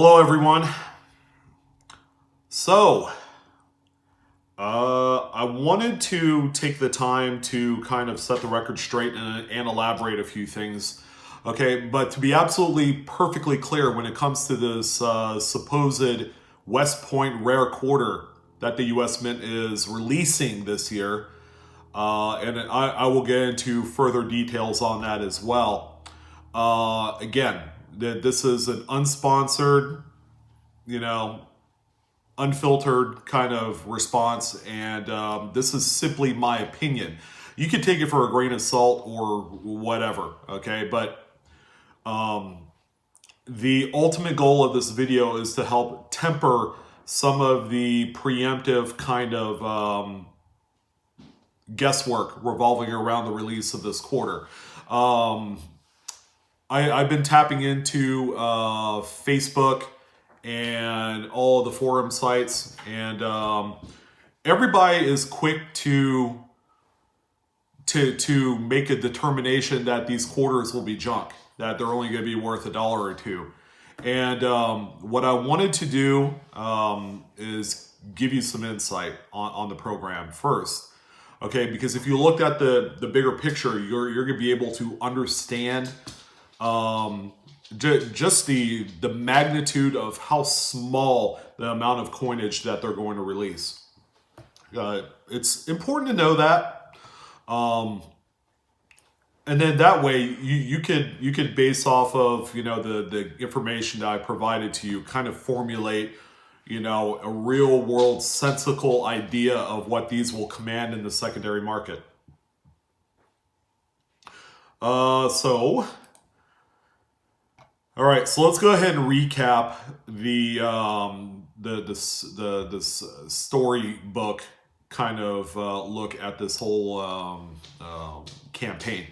Hello, everyone. So, I wanted to take the time to kind of set the record straight and elaborate a few things. Okay, but to be absolutely perfectly clear when it comes to this supposed West Point rare quarter that the U.S. Mint is releasing this year, and I will get into further details on that as well. Again, this is an unsponsored, unfiltered kind of response, and this is simply my opinion. You can take it for a grain of salt or whatever, okay? But the ultimate goal of this video is to help temper some of the preemptive kind of guesswork revolving around the release of this quarter. I've been tapping into Facebook and all the forum sites, and everybody is quick to make a determination that these quarters will be junk, that they're only going to be worth $1 or $2. And what I wanted to do is give you some insight on the program first, okay? Because if you looked at the bigger picture, you're going to be able to understand just the magnitude of how small the amount of coinage that they're going to release. It's important to know that, and then that way you could base off of the information that I provided to you, kind of formulate a real world sensical idea of what these will command in the secondary market. All right, so let's go ahead and recap the storybook kind of look at this whole campaign.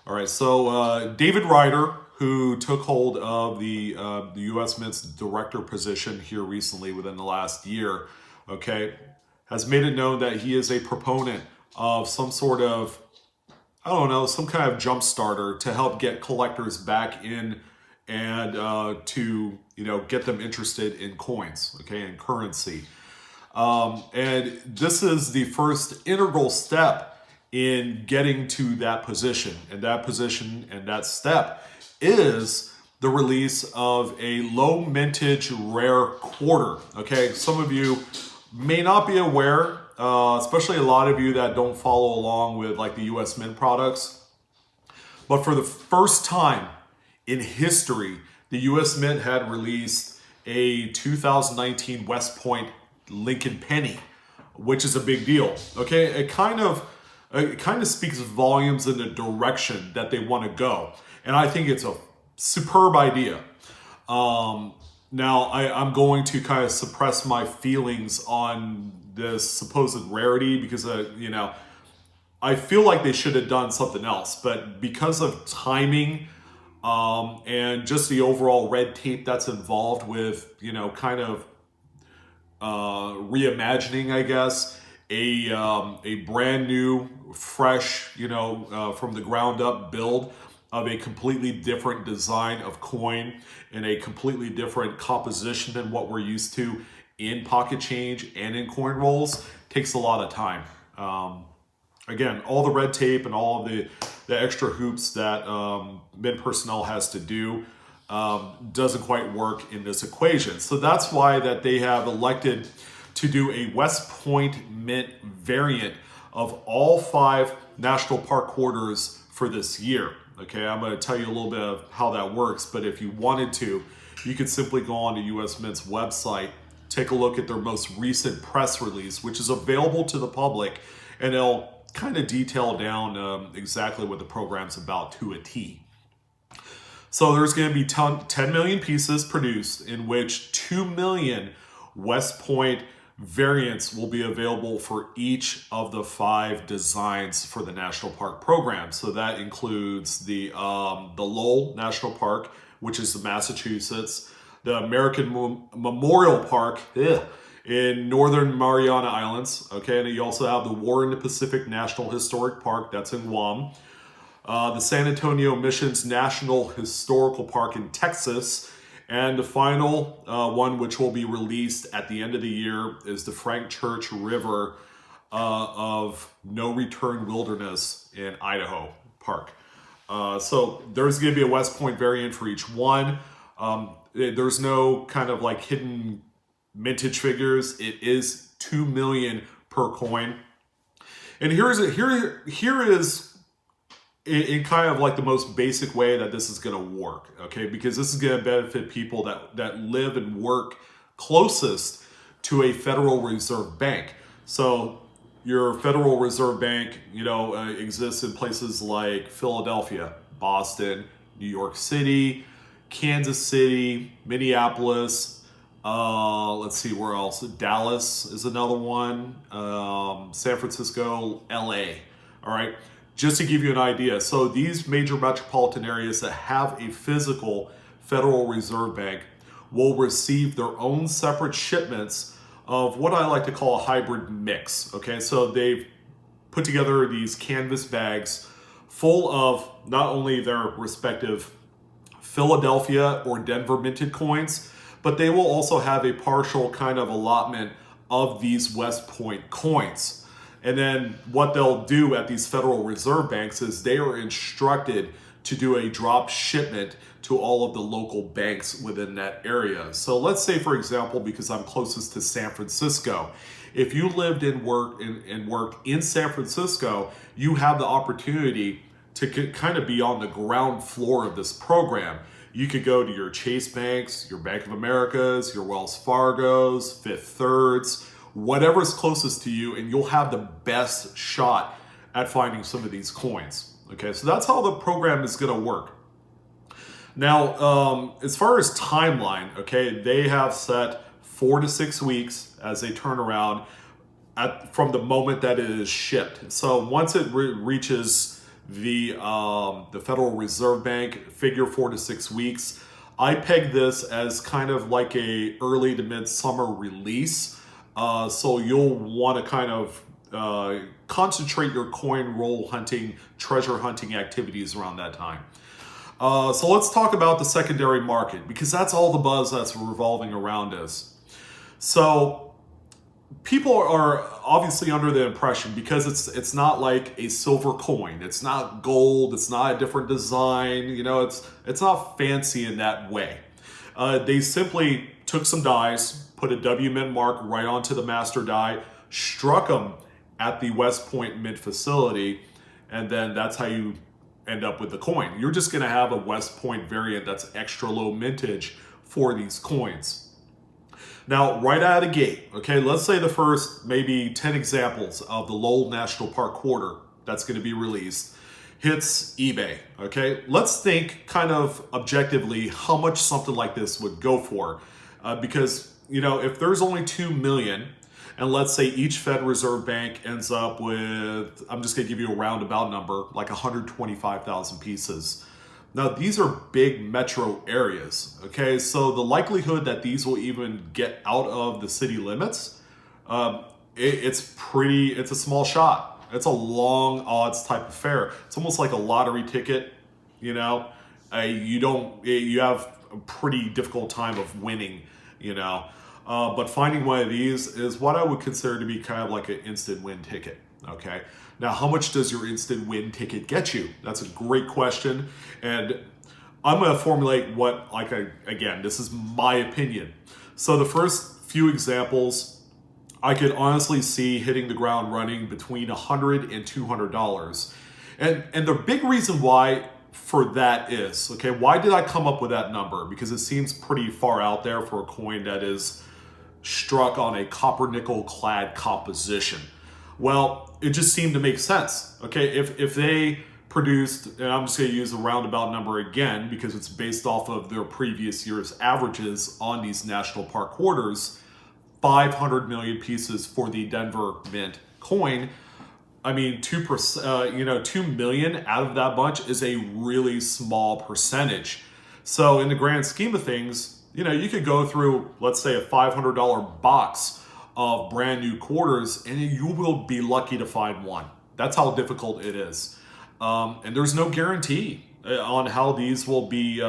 All right, so David Ryder, who took hold of the U.S. Mint's director position here recently within the last year, okay, has made it known that he is a proponent of some sort of, some kind of jump starter to help get collectors back in and to get them interested in coins, okay, and currency. And this is the first integral step in getting to that position. And that step is the release of a low mintage rare quarter. Okay, some of you may not be aware, especially a lot of you that don't follow along with like the US Mint products. But for the first time in history, the U.S. Mint had released a 2019 West Point Lincoln Penny, which is a big deal. Okay, it kind of speaks volumes in the direction that they want to go, and I think it's a superb idea. Now, I'm going to kind of suppress my feelings on this supposed rarity because I feel like they should have done something else, but because of timing. And just the overall red tape that's involved with, kind of reimagining, I guess, a brand new, fresh, from the ground up build of a completely different design of coin and a completely different composition than what we're used to in pocket change and in coin rolls takes a lot of time. Again, all the red tape and all of the extra hoops that Mint personnel has to do doesn't quite work in this equation. So that's why that they have elected to do a West Point Mint variant of all 5 national park quarters for this year. Okay, I'm going to tell you a little bit of how that works, but if you wanted to, you could simply go on to US Mint's website, take a look at their most recent press release, which is available to the public, and it'll kind of detail down exactly what the program's about to a T. So there's going to be 10 million pieces produced, in which 2 million West Point variants will be available for each of the 5 designs for the National Park program. So that includes the Lowell National Park, which is the Massachusetts, the American Memorial Park, in Northern Mariana Islands, okay, and you also have the War in the Pacific National Historic Park, that's in Guam, the San Antonio Missions National Historical Park in Texas, And the final one, which will be released at the end of the year, is the Frank Church River of No Return Wilderness in Idaho Park. So there's going to be a West Point variant for each one. There's no kind of like hidden mintage figures. It is 2 million per coin. And here is in kind of like the most basic way that this is going to work, okay? Because this is going to benefit people that live and work closest to a Federal Reserve Bank. So your Federal Reserve Bank, exists in places like Philadelphia, Boston, New York City, Kansas City, Minneapolis. Let's see where else. Dallas is another one. San Francisco, LA. All right. Just to give you an idea, so these major metropolitan areas that have a physical Federal Reserve Bank will receive their own separate shipments of what I like to call a hybrid mix. Okay, so they've put together these canvas bags full of not only their respective Philadelphia or Denver minted coins, but they will also have a partial kind of allotment of these West Point coins. And then what they'll do at these Federal Reserve Banks is they are instructed to do a drop shipment to all of the local banks within that area. So let's say, for example, because I'm closest to San Francisco, if you lived and worked in San Francisco, you have the opportunity to kind of be on the ground floor of this program. You could go to your Chase Banks, your Bank of Americas, your Wells Fargos, Fifth Thirds, whatever's closest to you, and you'll have the best shot at finding some of these coins. Okay, so that's how the program is going to work. Now, as far as timeline, okay, they have set 4 to 6 weeks as they turn around from the moment that it is shipped. So once it reaches the Federal Reserve Bank, figure 4 to 6 weeks. I peg this as kind of like a early to mid-summer release. So you'll want to kind of concentrate your coin roll hunting, treasure hunting activities around that time. So let's talk about the secondary market, because that's all the buzz that's revolving around us. So people are obviously under the impression, because it's not like a silver coin, it's not gold, it's not a different design, it's not fancy in that way. They simply took some dies, put a W Mint mark right onto the master die, struck them at the West Point Mint facility, and then that's how you end up with the coin. You're just going to have a West Point variant that's extra low mintage for these coins. Now, right out of the gate, okay, let's say the first maybe 10 examples of the Lowell National Park quarter that's going to be released hits eBay, okay? Let's think kind of objectively how much something like this would go for, because if there's only 2 million, and let's say each Fed Reserve Bank ends up with, I'm just going to give you a roundabout number, like 125,000 pieces. Now, these are big metro areas, okay? So the likelihood that these will even get out of the city limits, it's a small shot. It's a long odds type of fare. It's almost like a lottery ticket, you have a pretty difficult time of winning, but finding one of these is what I would consider to be kind of like an instant win ticket, okay? Now, how much does your instant win ticket get you? That's a great question, and I'm going to formulate again, this is my opinion. So the first few examples, I could honestly see hitting the ground running between $100 and $200. And the big reason why for that is, okay, why did I come up with that number? Because it seems pretty far out there for a coin that is struck on a copper nickel clad composition. Well, it just seemed to make sense. Okay, if they produced, and I'm just going to use a roundabout number again because it's based off of their previous year's averages on these national park quarters, 500 million pieces for the Denver Mint coin. I mean, 2%, 2 million out of that bunch is a really small percentage. So in the grand scheme of things, you could go through, let's say, a $500 box of brand new quarters, and you will be lucky to find one. That's how difficult it is. And there's no guarantee on how these will be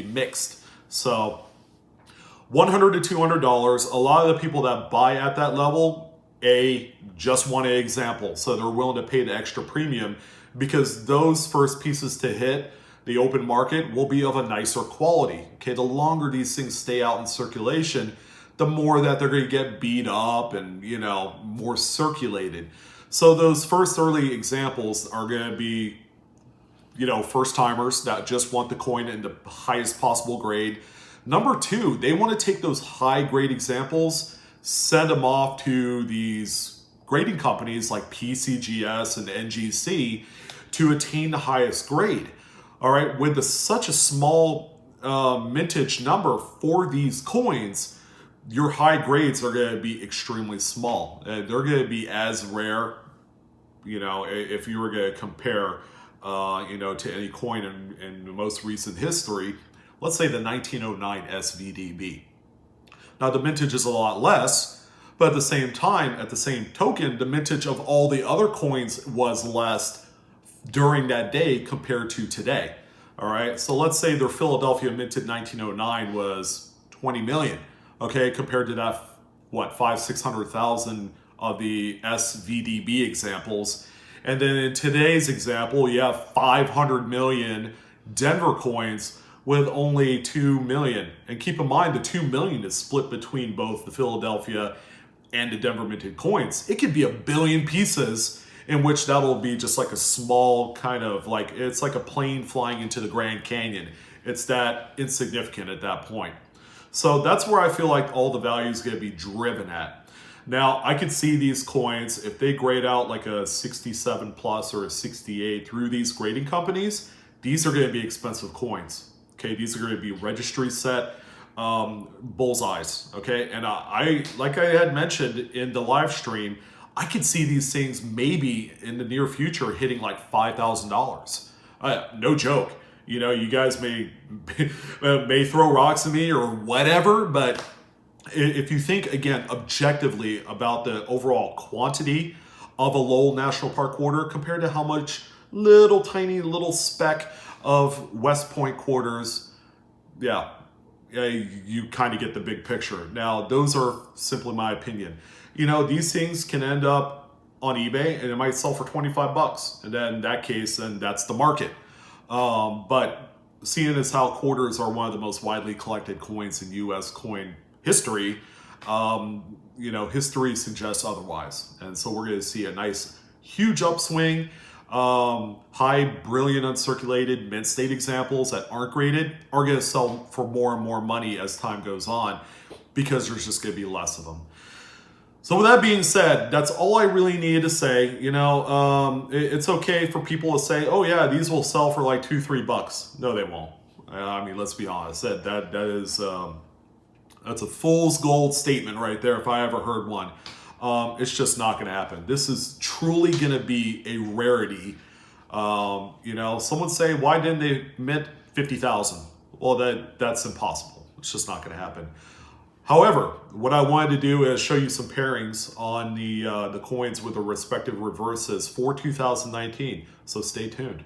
mixed. So $100 to $200, a lot of the people that buy at that level, just want an example. So they're willing to pay the extra premium because those first pieces to hit the open market will be of a nicer quality. Okay, the longer these things stay out in circulation, the more that they're going to get beat up and, more circulated. So those first early examples are going to be, first timers that just want the coin in the highest possible grade. Number two, they want to take those high grade examples, send them off to these grading companies like PCGS and NGC to attain the highest grade. All right, with such a small mintage number for these coins, your high grades are going to be extremely small. They're going to be as rare, if you were going to compare, to any coin in the most recent history. Let's say the 1909 SVDB. Now the mintage is a lot less, but at the same time, at the same token, the mintage of all the other coins was less during that day compared to today. All right, so let's say their Philadelphia minted 1909 was 20 million, okay, compared to that, 600,000 of the SVDB examples. And then in today's example, you have 500 million Denver coins with only 2 million. And keep in mind, the 2 million is split between both the Philadelphia and the Denver minted coins. It could be 1 billion pieces, in which that'll be just like a small kind of it's like a plane flying into the Grand Canyon. It's that insignificant at that point. So that's where I feel like all the value is going to be driven at. Now, I could see these coins, if they grade out like a 67 plus or a 68 through these grading companies, these are going to be expensive coins. Okay, these are going to be registry set bullseyes. Okay, and I like I had mentioned in the live stream, I could see these things maybe in the near future hitting like $5,000. No joke. You guys may throw rocks at me or whatever, but if you think, again, objectively about the overall quantity of a Lowell National Park quarter compared to how much tiny little speck of West Point quarters, you kind of get the big picture. Now, those are simply my opinion. These things can end up on eBay and it might sell for 25 bucks. And then in that case, then that's the market. But seeing as how quarters are one of the most widely collected coins in U.S. coin history, history suggests otherwise. And so we're going to see a nice, huge upswing. High, brilliant, uncirculated mint state examples that aren't graded are going to sell for more and more money as time goes on because there's just going to be less of them. So with that being said, that's all I really needed to say. It's okay for people to say, oh yeah, these will sell for like $2-3. No, they won't. Let's be honest. That is that's a fool's gold statement right there if I ever heard one. It's just not going to happen. This is truly going to be a rarity. Some would say, why didn't they mint 50,000? Well, that's impossible. It's just not going to happen. However, what I wanted to do is show you some pairings on the coins with the respective reverses for 2019. So stay tuned.